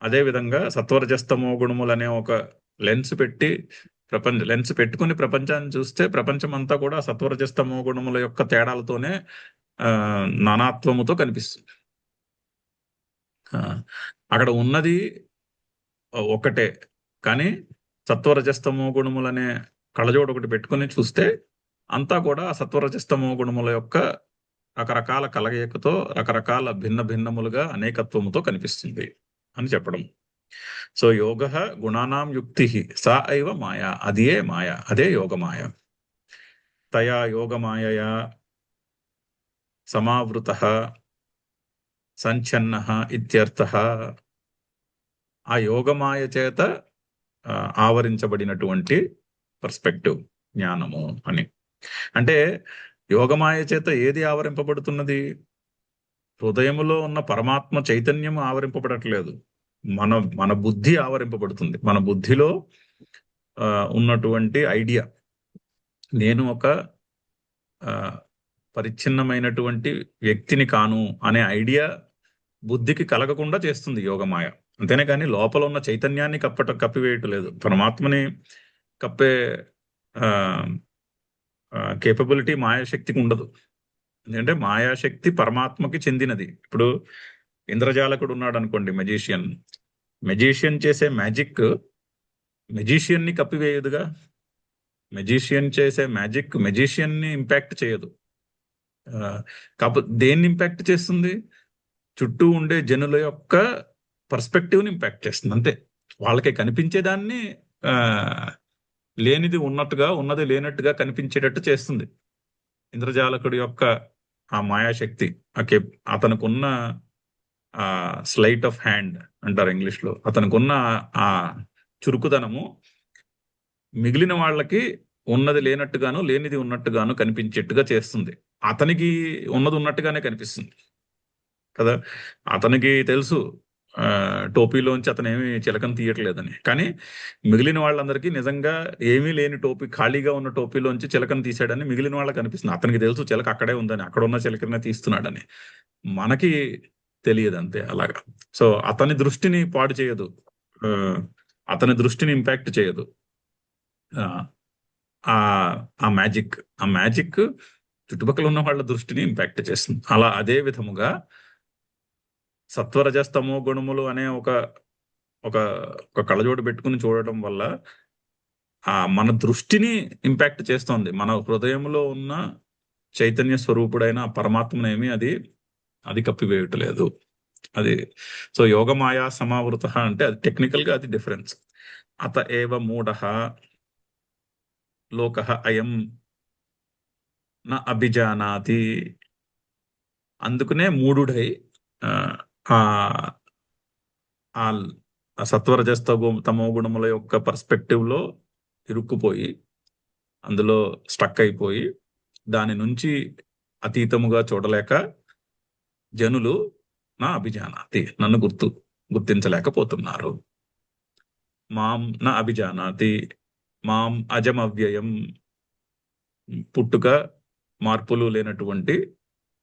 అదేవిధంగా సత్వరజస్తమో గుణములనే ఒక లెన్స్ పెట్టుకుని ప్రపంచాన్ని చూస్తే ప్రపంచం అంతా కూడా సత్వరజస్తమో గుణముల యొక్క తేడాలతోనే నానాత్వముతో కనిపిస్తుంది. అక్కడ ఉన్నది ఒకటే, కానీ సత్వరజస్తమో గుణములనే కళ్ళజోడు ఒకటి పెట్టుకుని చూస్తే అంతా కూడా సత్వరజస్తమో గుణముల యొక్క రకరకాల కలయికతో, రకరకాల భిన్న భిన్నములుగా అనేకత్వముతో కనిపిస్తుంది అని చెప్పడం. సో యోగ గుణానాం యుక్తి సా ఐవ మాయ, అదే మాయ, అదే యోగమాయ. తయా యోగమాయయా సమావృత సంఛన్న ఇత్యర్థః. ఆ యోగమాయ చేత ఆవరించబడినటువంటి పర్స్పెక్టివ్ జ్ఞానము అని. అంటే యోగమాయ చేత ఏది ఆవరింపబడుతున్నది? హృదయములో ఉన్న పరమాత్మ చైతన్యం ఆవరింపబడట్లేదు, మన బుద్ధి ఆవరింపబడుతుంది. మన బుద్ధిలో ఉన్నటువంటి ఐడియా, నేను ఒక పరిచ్ఛిన్నమైనటువంటి వ్యక్తిని కాను అనే ఐడియా బుద్ధికి కలగకుండా చేస్తుంది యోగమాయ. అంతేనే కానీ లోపల ఉన్న చైతన్యాన్ని కప్పివేయట్లేదు. పరమాత్మని కప్పే కేపబిలిటీ మాయాశక్తికి ఉండదు. ఎందుకంటే మాయాశక్తి పరమాత్మకి చెందినది. ఇప్పుడు ఇంద్రజాలకుడు ఉన్నాడు అనుకోండి, మెజీషియన్ చేసే మ్యాజిక్ మెజీషియన్ని కప్పివేయదుగా. మెజీషియన్ చేసే మ్యాజిక్ మెజీషియన్ని ఇంపాక్ట్ చేయదు. కాకపోతే దేన్ని ఇంపాక్ట్ చేస్తుంది? చుట్టూ ఉండే జనుల యొక్క పర్స్పెక్టివ్ని ఇంపాక్ట్ చేస్తుంది అంతే. వాళ్ళకి కనిపించేదాన్ని లేనిది ఉన్నట్టుగా, ఉన్నది లేనట్టుగా కనిపించేటట్టు చేస్తుంది. ఇంద్రజాలకుడి యొక్క ఆ మాయాశక్తి, అతనుకున్న ఆ స్లైట్ ఆఫ్ హ్యాండ్ అంటారు ఇంగ్లీష్లో, అతనుకున్న ఆ చురుకుదనము మిగిలిన వాళ్ళకి ఉన్నది లేనట్టుగాను, లేనిది ఉన్నట్టుగాను కనిపించేట్టుగా చేస్తుంది. అతనికి ఉన్నది ఉన్నట్టుగానే కనిపిస్తుంది కదా. అతనికి తెలుసు టోపీలోంచి అతను ఏమి చిలకను తీయట్లేదని, కానీ మిగిలిన వాళ్ళందరికీ నిజంగా ఏమీ లేని టోపీ, ఖాళీగా ఉన్న టోపీలోంచి చిలకను తీసాడని మిగిలిన వాళ్ళకి అనిపిస్తుంది. అతనికి తెలుసు చిలక అక్కడే ఉందని, అక్కడ ఉన్న చిలకనే తీస్తున్నాడని. మనకి తెలియదు అంతే. అలాగా. సో అతని దృష్టిని పాడు చేయదు, అతని దృష్టిని ఇంపాక్ట్ చేయదు ఆ మ్యాజిక్ చుట్టుపక్కల ఉన్న వాళ్ళ దృష్టిని ఇంపాక్ట్ చేస్తుంది. అలా అదే విధముగా సత్వరజస్తమో గుణములు అనే ఒక కళ్ళజోడు పెట్టుకుని చూడటం వల్ల మన దృష్టిని ఇంపాక్ట్ చేస్తోంది. మన హృదయంలో ఉన్న చైతన్య స్వరూపుడైన ఆ పరమాత్మనేమి అది కప్పివేయటలేదు. అది సో యోగమాయా సమావృత అంటే అది టెక్నికల్ గా అది డిఫరెన్స్. అత ఏవ మూఢ లోక అయం న అభిజానాతి. అందుకనే మూఢుడై ఆ ఆ తమో గుణముల యొక్క పర్స్పెక్టివ్ లో ఇరుక్కుపోయి అందులో స్టక్ అయిపోయి దాని నుంచి అతీతముగా చూడలేక జనులు నా అభిజానాతి నన్ను గుర్తించలేకపోతున్నారు. మాం నా అభిజానాతి మాం అజమవ్యయం పుట్టుక మార్పులు లేనటువంటి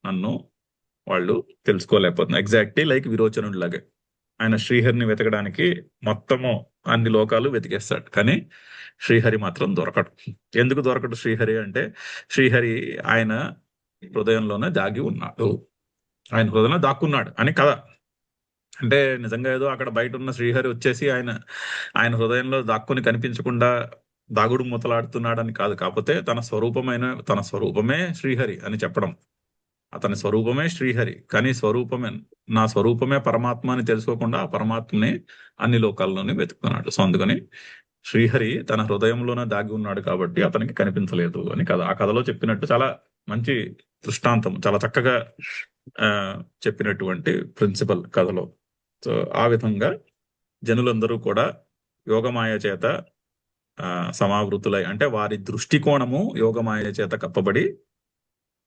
నన్ను వాళ్ళు తెలుసుకోలేకపోతున్నారు. ఎగ్జాక్ట్లీ లైక్ విరోచనుడిలాగే ఆయన శ్రీహరిని వెతకడానికి మొత్తము అన్ని లోకాలు వెతికేస్తాడు, కానీ శ్రీహరి మాత్రం దొరకడు. ఎందుకు దొరకడు శ్రీహరి అంటే శ్రీహరి ఆయన హృదయంలోనే దాగి ఉన్నాడు, ఆయన హృదయంలో దాక్కున్నాడు అని కథ. అంటే నిజంగా ఏదో అక్కడ బయట ఉన్న శ్రీహరి వచ్చేసి ఆయన హృదయంలో దాక్కుని కనిపించకుండా దాగుడు మూతలాడుతున్నాడని కాదు. కాకపోతే తన స్వరూపమే శ్రీహరి అని చెప్పడం. అతని స్వరూపమే శ్రీహరి, కానీ నా స్వరూపమే పరమాత్మ అని తెలుసుకోకుండా ఆ పరమాత్మని అన్ని లోకాల్లోనే వెతుకుతున్నాడు. సో అందుకని శ్రీహరి తన హృదయంలోనే దాగి ఉన్నాడు కాబట్టి అతనికి కనిపించలేదు అని కథ. ఆ కథలో చెప్పినట్టు చాలా మంచి దృష్టాంతం, చాలా చక్కగా చెప్పినటువంటి ప్రిన్సిపల్ కథలో. సో ఆ విధంగా జనులందరూ కూడా యోగమాయ చేత సమావృతులై, అంటే వారి దృష్టికోణము యోగమాయ చేత కప్పబడి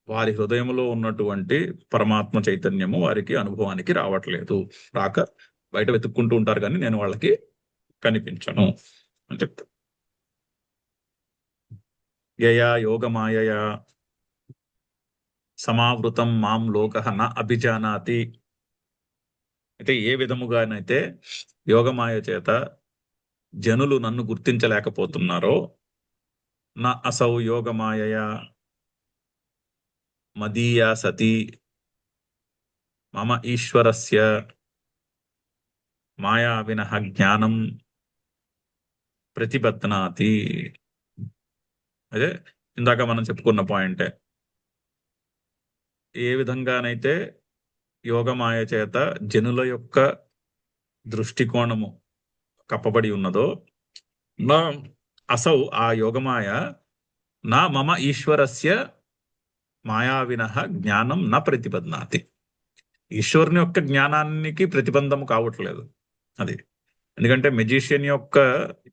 వారి హృదయంలో ఉన్నటువంటి పరమాత్మ చైతన్యము వారికి అనుభవానికి రావట్లేదు. రాక బయట వెతుక్కుంటూ ఉంటారు, కానీ నేను వాళ్ళకి కనిపించను అని చెప్తా. యయా యోగమాయయా సమావృతం మాం లోకః న అభిజానాతి. అయితే ఏ విధముగానైతే యోగమాయ చేత జనులు నన్ను గుర్తించలేకపోతున్నారో, నా అసౌ యోగమాయయా మదీయా సతి మమ ఈశ్వరస్య మాయావినః జ్ఞానం ప్రతిబధ్నాతి. అదే ఇందాక మనం చెప్పుకున్న పాయింటే. ఏ విధంగానైతే యోగమాయ చేత జనుల యొక్క దృష్టికోణము కప్పబడి ఉన్నదో, నా అసౌ ఆ యోగమాయ నా మమ ఈశ్వరస్య మాయావినః జ్ఞానం నా ప్రతిబధ్నాతి. ఈశ్వరుని యొక్క జ్ఞానానికి ప్రతిబంధము కావట్లేదు అది. ఎందుకంటే మెజిషియన్ యొక్క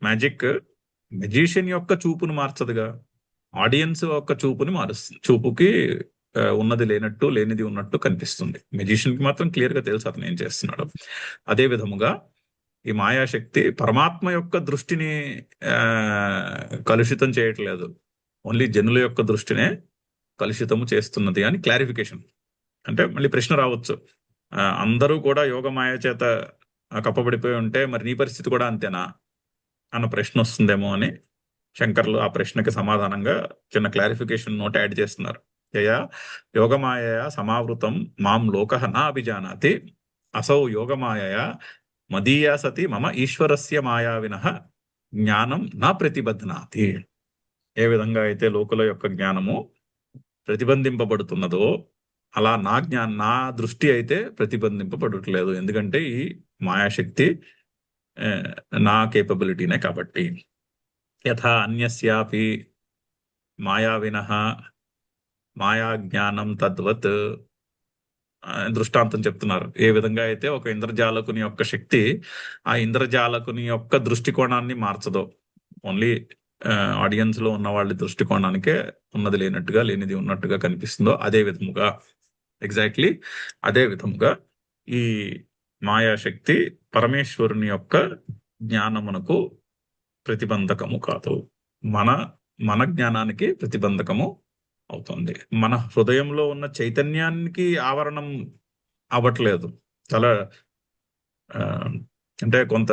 మ్యాజిక్ మెజిషియన్ యొక్క చూపును మార్చదుగా, ఆడియన్స్ యొక్క చూపుని మారుస్తుంది. చూపుకి ఉన్నది లేనట్టు, లేనిది ఉన్నట్టు కనిపిస్తుంది. మెజిషియన్ కి మాత్రం క్లియర్ గా తెలుసు అతను ఏం చేస్తున్నాడు. అదే విధముగా ఈ మాయాశక్తి పరమాత్మ యొక్క దృష్టిని కలుషితం చేయట్లేదు, ఓన్లీ జనుల యొక్క దృష్టినే కలుషితము చేస్తున్నది అని క్లారిఫికేషన్. అంటే మళ్ళీ ప్రశ్న రావచ్చు, అందరూ కూడా యోగమాయ చేత కప్పబడిపోయి ఉంటే మరి నీ పరిస్థితి కూడా అంతేనా అన్న ప్రశ్న వస్తుందేమో అని శంకర్లు ఆ ప్రశ్నకి సమాధానంగా చిన్న క్లారిఫికేషన్ నోట్ యాడ్ చేస్తున్నారు. యయా యోగమాయయా సమావృతం మాం లోకః న అభిజానాతి అసౌ యోగమాయయా మదీయా సతి మమ ఈశ్వరస్య మాయావినః జ్ఞానం నా ప్రతిబధ్నాతి. ఏ విధంగా అయితే లోకుల యొక్క జ్ఞానము ప్రతిబంధింపబడుతున్నదో అలా నా దృష్టి అయితే ప్రతిబంధింపబడట్లేదు. ఎందుకంటే ఈ మాయాశక్తి నా కేపబిలిటీనే కాబట్టి. యథా అన్యస్యాపి మాయావినః మాయా జ్ఞానం తద్వత్ దృష్టాంతం చెప్తున్నారు. ఏ విధంగా అయితే ఒక ఇంద్రజాలకుని యొక్క శక్తి ఆ ఇంద్రజాలకుని యొక్క దృష్టికోణాన్ని మార్చదో, ఓన్లీ ఆడియన్స్ లో ఉన్న వాళ్ళ దృష్టికోణానికే ఉన్నది లేనట్టుగా, లేనిది ఉన్నట్టుగా కనిపిస్తుందో, అదే విధముగా ఎగ్జాక్ట్లీ అదే విధముగా ఈ మాయాశక్తి పరమేశ్వరుని యొక్క జ్ఞానమునకు ప్రతిబంధకము కాదు, మన జ్ఞానానికి ప్రతిబంధకము అవుతుంది. మన హృదయంలో ఉన్న చైతన్యానికి ఆవరణం అవ్వట్లేదు. చాలా అంటే కొంత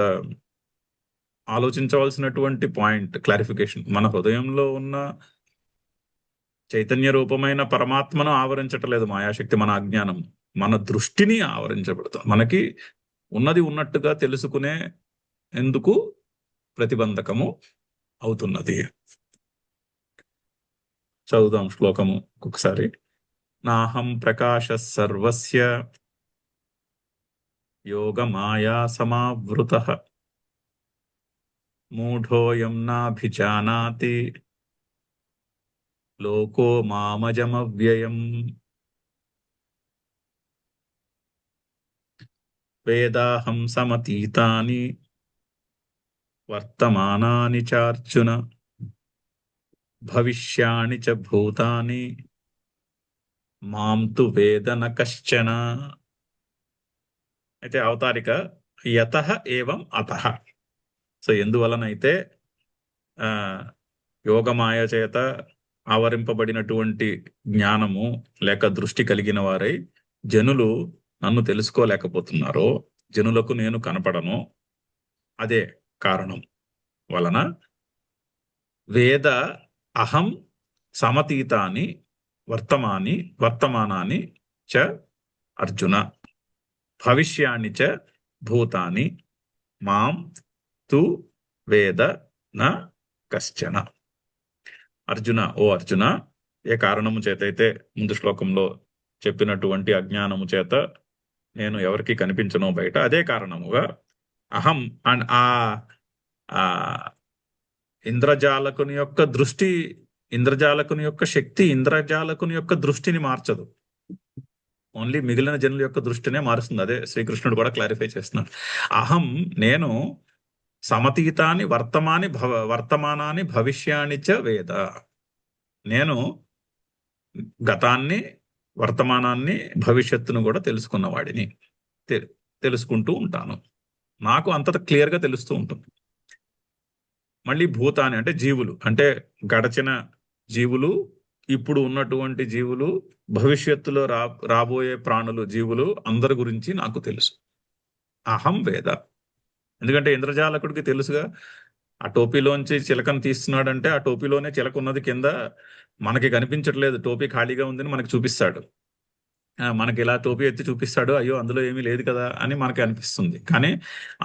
ఆలోచించవలసినటువంటి పాయింట్, క్లారిఫికేషన్. మన హృదయంలో ఉన్న చైతన్య రూపమైన పరమాత్మను ఆవరించట్లేదు మాయాశక్తి, మన అజ్ఞానం మన దృష్టిని ఆవరించబడుతుంది. మనకి ఉన్నది ఉన్నట్టుగా తెలుసుకునే ఎందుకు ప్రతిబంధకము అవుతున్నది. చదువుదాం శ్లోకము ఒక్కొక్కసారి. నాహం ప్రకాశ సర్వస్య యోగమాయా సమావృతః మూఢోయం నాభిజానాతి లోకో మామజమవ్యయం. వేదాహం సమతీతాని వర్తమానాని చార్జున భవిష్యాణి చ భూతాని మాం తు వేద న కశ్చన. అయితే అవతారిక యతః ఏవం అతః. సో ఎందువలనైతే ఆ యోగమాయ చేత ఆవరింపబడినటువంటి జ్ఞానము లేక దృష్టి కలిగిన వారై జనులు నన్ను తెలుసుకోలేకపోతున్నారో, జనులకు నేను కనపడను, అదే కారణం వలన వేద అహం సమతీతాని వర్తమానాని చ అర్జున భవిష్యాన్ని చ భూతాని మాం తు వేద న కశ్చన. అర్జున, ఓ అర్జున, ఏ కారణము చేతైతే ముందు శ్లోకంలో చెప్పినటువంటి అజ్ఞానము చేత నేను ఎవరికి కనిపించను బయట, అదే కారణముగా అహం అండ్ ఆ ఇంద్రజాలకుని యొక్క దృష్టి, ఇంద్రజాలకుని యొక్క శక్తి ఇంద్రజాలకుని యొక్క దృష్టిని మార్చదు, ఓన్లీ మిగిలిన జనుల యొక్క దృష్టినే మారుస్తుంది. అదే శ్రీకృష్ణుడు కూడా క్లారిఫై చేస్తున్నాడు. అహం, నేను సమతీతాని వర్తమానాన్ని భవిష్యాన్ని చ వేద, నేను గతాన్ని, వర్తమానాన్ని, భవిష్యత్తును కూడా తెలుసుకున్న వాడిని, తెలుసుకుంటూ ఉంటాను. నాకు అంత క్లియర్గా తెలుస్తూ ఉంటుంది. మళ్ళీ భూతాన్ని అంటే జీవులు, అంటే గడచిన జీవులు, ఇప్పుడు ఉన్నటువంటి జీవులు, భవిష్యత్తులో రాబోయే ప్రాణులు, జీవులు అందరి గురించి నాకు తెలుసు. అహం వేద. ఎందుకంటే ఇంద్రజాలకుడికి తెలుసుగా, ఆ టోపీలోంచి చిలకను తీస్తున్నాడంటే ఆ టోపీలోనే చిలక ఉన్నది కింద, మనకి కనిపించట్లేదు, టోపీ ఖాళీగా ఉందని మనకి చూపిస్తాడు. మనకి ఇలా టోపీ ఎత్తి చూపిస్తాడు, అయ్యో అందులో ఏమీ లేదు కదా అని మనకి అనిపిస్తుంది, కానీ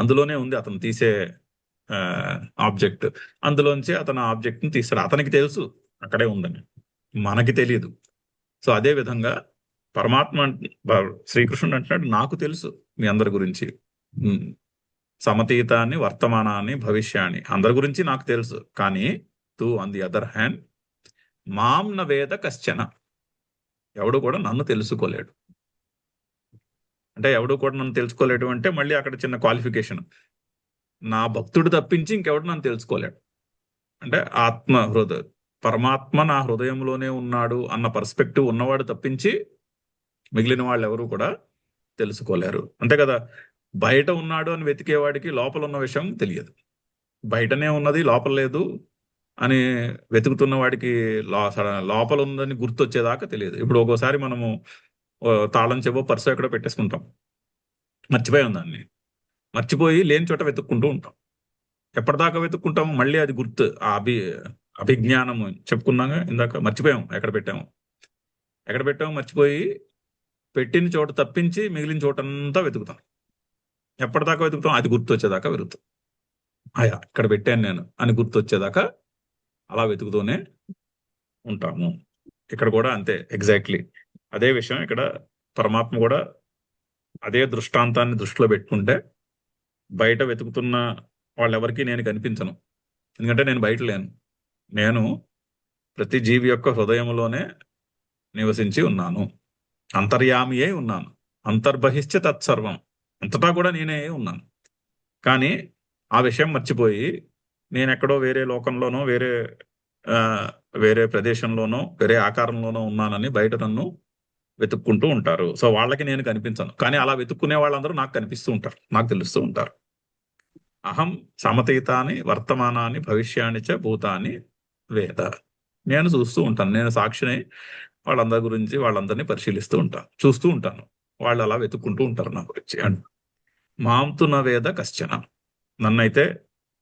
అందులోనే ఉంది అతను తీసే ఆబ్జెక్ట్. అందులోంచి అతను ఆబ్జెక్ట్ ని తీస్తాడు, అతనికి తెలుసు అక్కడే ఉందని, మనకి తెలియదు. సో అదే విధంగా పరమాత్మ శ్రీకృష్ణుడు అంటున్నాడు, నాకు తెలుసు మీ అందరి గురించి, సమతీతాన్ని, వర్తమానాన్ని, భవిష్యాన్ని, అందరి గురించి నాకు తెలుసు. కానీ తూ ఆన్ ది అదర్ హ్యాండ్ మాం న వేద కశ్చన, ఎవడు కూడా నన్ను తెలుసుకోలేడు. అంటే ఎవడు కూడా నన్ను తెలుసుకోలేడు అంటే మళ్ళీ అక్కడ చిన్న క్వాలిఫికేషన్, నా భక్తుడు తప్పించి ఇంకెవడు నన్ను తెలుసుకోలేడు. అంటే ఆత్మ హృదయ పరమాత్మ నా హృదయంలోనే ఉన్నాడు అన్న పర్స్పెక్టివ్ ఉన్నవాడు తప్పించి మిగిలిన వాళ్ళు ఎవరు కూడా తెలుసుకోలేరు. అంతే కదా, బయట ఉన్నాడు అని వెతికేవాడికి లోపల ఉన్న విషయం తెలియదు, బయటనే ఉన్నది లోపల లేదు అని వెతుకుతున్న వాడికి లోపల ఉందని గుర్తొచ్చేదాకా తెలియదు. ఇప్పుడు ఒక్కోసారి మనము తాళం చెవో పర్సు ఎక్కడో పెట్టేసుకుంటాం, మర్చిపోయాం, దాన్ని మర్చిపోయి లేని చోట వెతుక్కుంటూ ఉంటాం. ఎప్పటిదాకా వెతుక్కుంటాము, మళ్ళీ అది గుర్తు, ఆ అభిజ్ఞానము చెప్పుకున్నాగా ఇందాక, మర్చిపోయాం ఎక్కడ పెట్టాము మర్చిపోయి పెట్టిన చోట తప్పించి మిగిలిన చోటంతా వెతుకుతాం. ఎప్పటిదాకా వెతుకుతాం, అది గుర్తొచ్చేదాకా వెతుకుతాం. అయ్యా ఇక్కడ పెట్టాను నేను అని గుర్తొచ్చేదాకా అలా వెతుకుతూనే ఉంటాము. ఇక్కడ కూడా అంతే, ఎగ్జాక్ట్లీ అదే విషయం. ఇక్కడ పరమాత్మ కూడా అదే దృష్టాంతాన్ని దృష్టిలో పెట్టుకుంటే, బయట వెతుకుతున్న వాళ్ళెవరికి నేను కనిపించను, ఎందుకంటే నేను బయట లేను, నేను ప్రతి జీవి యొక్క హృదయంలోనే నివసించి ఉన్నాను, అంతర్యామి అయి ఉన్నాను, అంతర్బహిష్ట తత్సర్వం, అంతటా కూడా నేనే ఉన్నాను. కానీ ఆ విషయం మర్చిపోయి నేను ఎక్కడో వేరే లోకంలోనో, వేరే ప్రదేశంలోనో, వేరే ఆకారంలోనో ఉన్నానని బయట నన్ను వెతుక్కుంటూ ఉంటారు. సో వాళ్ళకి నేను కనిపించను, కానీ అలా వెతుక్కునే వాళ్ళందరూ నాకు కనిపిస్తూ ఉంటారు, నాకు తెలుస్తూ ఉంటారు. అహం సమతీతాని వర్తమానాన్ని భవిష్యాన్ని చ భూతాన్ని వేద, నేను చూస్తూ ఉంటాను, నేను సాక్షిని వాళ్ళందరి గురించి, వాళ్ళందరినీ పరిశీలిస్తూ ఉంటాను, చూస్తూ ఉంటాను, వాళ్ళు అలా వెతుక్కుంటూ ఉంటారు నా గురించి. అండ్ మాంతు న వేద కశ్చన, నన్నైతే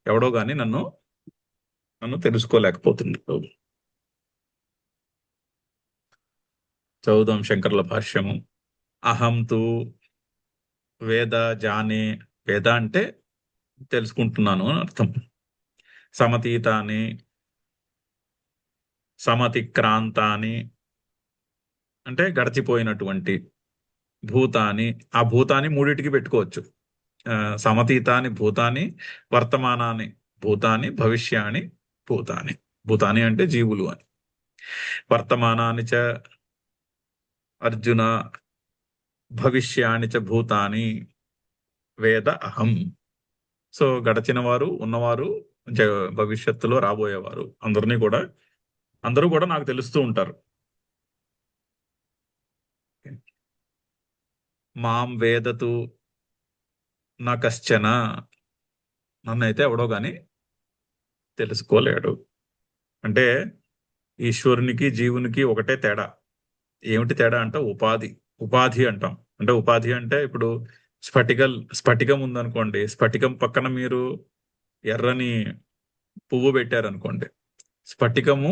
ఎవడో గాని నన్ను తెలుసుకోలేకపోతున్నాడు. చదువుదాం శంకర్ల భాష్యము. అహం తు వేద జానే, వేద అంటే తెలుసుకుంటున్నాను అని అర్థం. సమతీతాని, సమతిక్రాంతాని అంటే గడిచిపోయినటువంటి, భూతాని, ఆ భూతాన్ని మూడిటికి పెట్టుకోవచ్చు. సమతీతాని భూతాని, వర్తమానాన్ని భూతాని, భవిష్యాని భూతాని. భూతాని అంటే జీవులు అని. వర్తమానాన్ని చ అర్జున, భవిష్యాని చ భూతాని వేద అహం. సో గడచిన వారు, ఉన్నవారు, భవిష్యత్తులో రాబోయేవారు అందరూ కూడా నాకు తెలుస్తూ ఉంటారు. మాం వేదతు నా కశ్చన, నన్నైతే ఎవడో గాని తెలుసుకోలేడు. అంటే ఈశ్వరునికి జీవునికి ఒకటే తేడా. ఏమిటి తేడా అంటే ఉపాధి. ఉపాధి అంటాం. అంటే ఉపాధి అంటే ఇప్పుడు స్ఫటికం ఉందనుకోండి, స్ఫటికం పక్కన మీరు ఎర్రని పువ్వు పెట్టారనుకోండి, స్ఫటికము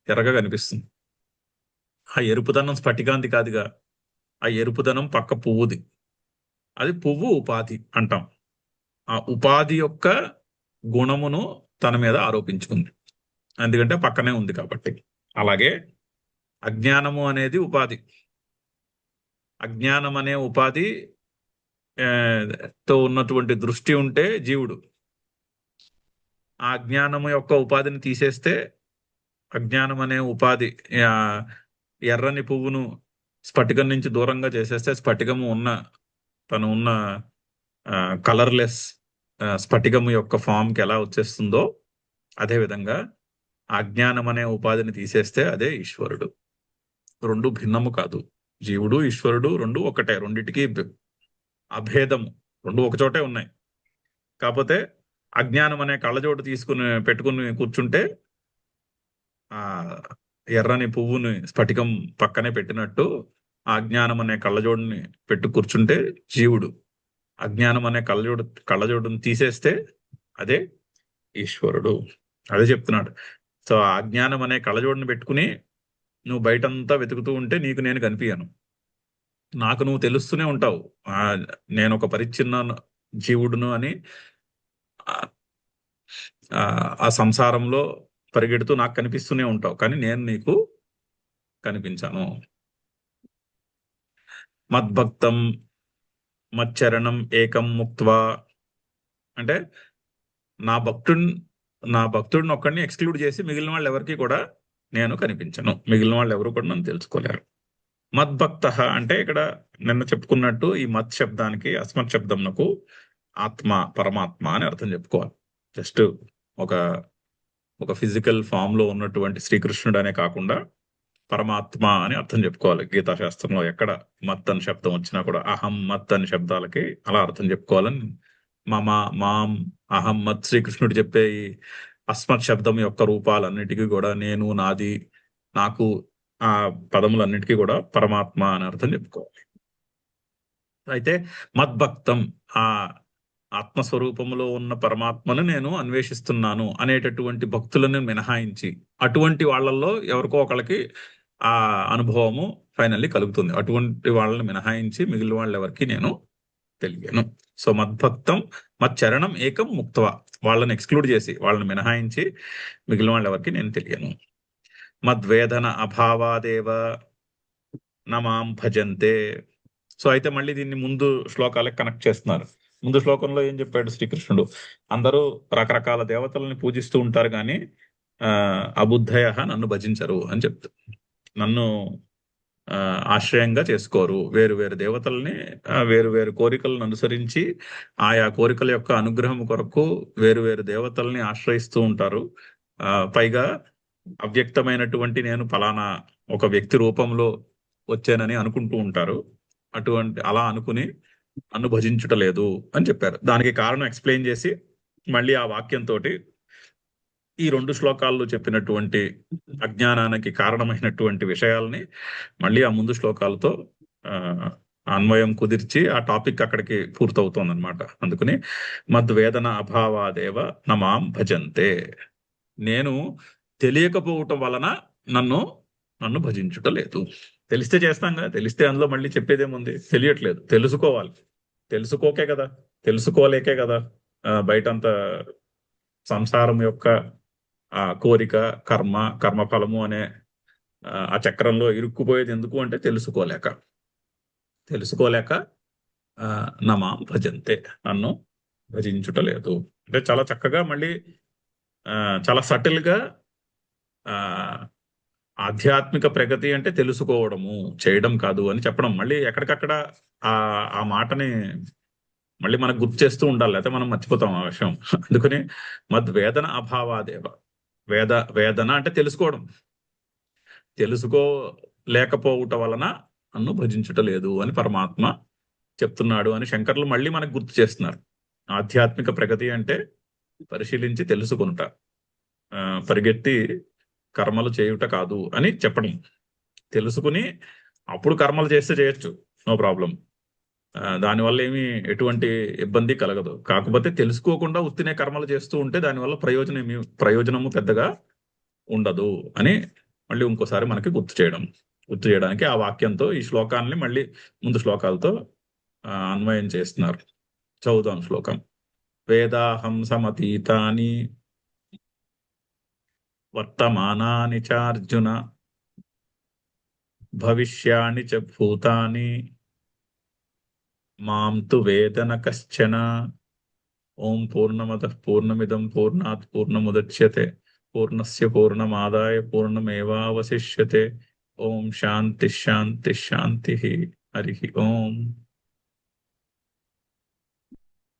ఎర్రగా కనిపిస్తుంది. ఆ ఎరుపుదనం స్ఫటికాంతి కాదుగా, ఆ ఎరుపుదనం పక్క పువ్వుది. అది పువ్వు ఉపాధి అంటాం. ఆ ఉపాధి యొక్క గుణమును తన మీద ఆరోపించుకుంది, ఎందుకంటే పక్కనే ఉంది కాబట్టి. అలాగే అజ్ఞానము అనేది ఉపాధి. అజ్ఞానం అనే ఉపాధి తో ఉన్నటువంటి దృష్టి ఉంటే జీవుడు. ఆ అజ్ఞానము యొక్క ఉపాధిని తీసేస్తే, అజ్ఞానం అనే ఉపాధి ఎర్రని పువ్వును స్ఫటికం నుంచి దూరంగా చేసేస్తే, స్ఫటికము తను ఉన్న కలర్లెస్ స్ఫటికము యొక్క ఫామ్కి ఎలా వచ్చేస్తుందో, అదేవిధంగా అజ్ఞానం అనే ఉపాధిని తీసేస్తే అదే ఈశ్వరుడు. రెండు భిన్నము కాదు. జీవుడు ఈశ్వరుడు రెండు ఒకటే, రెండిటికి అభేదము, రెండు ఒకచోటే ఉన్నాయి. కాకపోతే అజ్ఞానం అనే కళ్ళజోడు పెట్టుకుని కూర్చుంటే, ఆ ఎర్రని పువ్వుని స్ఫటికం పక్కనే పెట్టినట్టు ఆ అజ్ఞానం అనే కళ్ళజోడుని పెట్టు కూర్చుంటే జీవుడు. అజ్ఞానం అనే కళ్ళజోడుని తీసేస్తే అదే ఈశ్వరుడు. అదే చెప్తున్నాడు. సో ఆ అజ్ఞానం అనే కళ్ళజోడుని పెట్టుకుని నువ్వు బయటంతా వెతుకుతూ ఉంటే నీకు నేను కనిపించను. నాకు నువ్వు తెలుస్తూనే ఉంటావు, నేను ఒక పరిచ్ఛిన్న జీవుడును అని. ఆ సంసారంలో పరిగెడుతూ నాకు కనిపిస్తూనే ఉంటావు, కానీ నేను నీకు కనిపించాను. మద్భక్తం మచ్చరణం ఏకం ముక్త్వా అంటే నా భక్తుడిని ఒక్కడిని ఎక్స్క్లూడ్ చేసి మిగిలిన వాళ్ళు ఎవరికి కూడా నేను కనిపించను, మిగిలిన వాళ్ళు ఎవరు కూడా నన్ను తెలుసుకోలేరు. మద్భక్త అంటే ఇక్కడ నిన్న చెప్పుకున్నట్టు ఈ మత్ శబ్దానికి, అస్మత్ శబ్దంకు ఆత్మ, పరమాత్మ అని అర్థం చెప్పుకోవాలి. జస్ట్ ఒక ఫిజికల్ ఫామ్ లో ఉన్నటువంటి శ్రీకృష్ణుడు అనే కాకుండా పరమాత్మ అని అర్థం చెప్పుకోవాలి. గీతాశాస్త్రంలో ఎక్కడ మత్ అని శబ్దం వచ్చినా కూడా అహం మత్ అని శబ్దాలకి అలా అర్థం చెప్పుకోవాలని, మమ, మాం, అహం, మత్ శ్రీకృష్ణుడు చెప్పే ఈ అస్మత్ శబ్దం యొక్క రూపాలన్నిటికీ కూడా నేను, నాది, నాకు, ఆ పదములన్నిటికీ కూడా పరమాత్మ అని అర్థం చెప్పుకోవాలి. అయితే మద్భక్తం, ఆ ఆత్మస్వరూపములో ఉన్న పరమాత్మను నేను అన్వేషిస్తున్నాను అనేటటువంటి భక్తులను మినహాయించి, అటువంటి వాళ్ళల్లో ఎవరికో ఒకళ్ళకి ఆ అనుభవము ఫైనల్లీ కలుగుతుంది. అటువంటి వాళ్ళని మినహాయించి మిగిలిన వాళ్ళు ఎవరికి నేను తెలియను. సో మద్భక్తం మచ్చరణం ఏకం ముక్తవ, వాళ్ళని ఎక్స్క్లూడ్ చేసి, వాళ్ళని మినహాయించి మిగిలిన వాళ్ళు ఎవరికి నేను తెలియను. మద్వేదన అభావాదేవ నమాం భజంతే. సో అయితే మళ్ళీ దీన్ని ముందు శ్లోకాలకు కనెక్ట్ చేస్తున్నారు. ముందు శ్లోకంలో ఏం చెప్పాడు శ్రీకృష్ణుడు? అందరూ రకరకాల దేవతల్ని పూజిస్తూ ఉంటారు కానీ అబుద్ధయ నన్ను భజించరు అని చెప్తూ, నన్ను ఆశ్రయంగా చేసుకోరు. వేరు వేరు దేవతల్ని, వేరు వేరు కోరికలను అనుసరించి ఆయా కోరికల యొక్క అనుగ్రహం కొరకు వేరు వేరు దేవతల్ని ఆశ్రయిస్తూ ఉంటారు. పైగా అవ్యక్తమైనటువంటి నేను ఫలానా ఒక వ్యక్తి రూపంలో వచ్చానని అనుకుంటూ ఉంటారు. అలా అనుకుని నన్ను భజించుట లేదు అని చెప్పారు. దానికి కారణం ఎక్స్ప్లెయిన్ చేసి మళ్ళీ ఆ వాక్యంతో ఈ రెండు శ్లోకాల్లో చెప్పినటువంటి అజ్ఞానానికి కారణమైనటువంటి విషయాల్ని మళ్ళీ ఆ ముందు శ్లోకాలతో అన్వయం కుదిర్చి ఆ టాపిక్ అక్కడికి పూర్తవుతోంది అనమాట. అందుకని మద్వేదన అభావాదేవ నమాం భజంతే. నేను తెలియకపోవటం వలన నన్ను భజించుట లేదు. తెలిస్తే చేస్తాంగా, తెలిస్తే అందులో మళ్ళీ చెప్పేదేముంది? తెలియట్లేదు, తెలుసుకోవాలి. తెలుసుకోలేకే కదా బయటంతా సంసారం యొక్క ఆ కోరిక, కర్మ, కర్మఫలము అనే ఆ చక్రంలో ఇరుక్కుపోయేది ఎందుకు అంటే తెలుసుకోలేక నమాం భజంతే, నన్ను భజించుటలేదు. అంటే చాలా చక్కగా మళ్ళీ ఆ, చాలా సటిల్ గా ఆ ఆధ్యాత్మిక ప్రగతి అంటే తెలుసుకోవడము, చేయడం కాదు అని చెప్పడం. మళ్ళీ ఎక్కడికక్కడ ఆ ఆ మాటని మళ్ళీ మనకు గుర్తు చేస్తూ ఉండాలి, అయితే మనం మర్చిపోతాం ఆ విషయం. అందుకని మద్వేదన అభావాదేవ, వేదన అంటే తెలుసుకోవడం, తెలుసుకోలేకపోవుట వలన నన్ను భజించుట లేదు అని పరమాత్మ చెప్తున్నాడు అని శంకర్లు మళ్ళీ మనకు గుర్తు చేస్తున్నారు. ఆధ్యాత్మిక ప్రగతి అంటే పరిశీలించి తెలుసుకొనుట, ఆ, పరిగెత్తి కర్మలు చేయుట కాదు అని చెప్పడం. తెలుసుకుని అప్పుడు కర్మలు చేస్తే చేయొచ్చు, నో ప్రాబ్లం. దానివల్ల ఏమి ఎటువంటి ఇబ్బంది కలగదు. కాకపోతే తెలుసుకోకుండా ఉత్తినే కర్మలు చేస్తూ ఉంటే దానివల్ల ప్రయోజనము పెద్దగా ఉండదు అని మళ్ళీ ఇంకోసారి మనకి గుర్తు చేయడానికి ఆ వాక్యంతో ఈ శ్లోకాన్ని మళ్ళీ ముందు శ్లోకాలతో అన్వయం చేస్తున్నారు. చదువుదాం శ్లోకం. వేదాహం సమతీతాని వర్తమానాని చ అర్జున, భవిష్యాని చ భూతాని మాం తు వేదన కశ్చన. ఓం పూర్ణమద పూర్ణమిదం పూర్ణాత్ పూర్ణముదచ్యతే పూర్ణస్య పూర్ణమాదాయ పూర్ణమేవావశిష్యతే. ఓం శాంతి శాంతి శాంతి. హరి ఓం.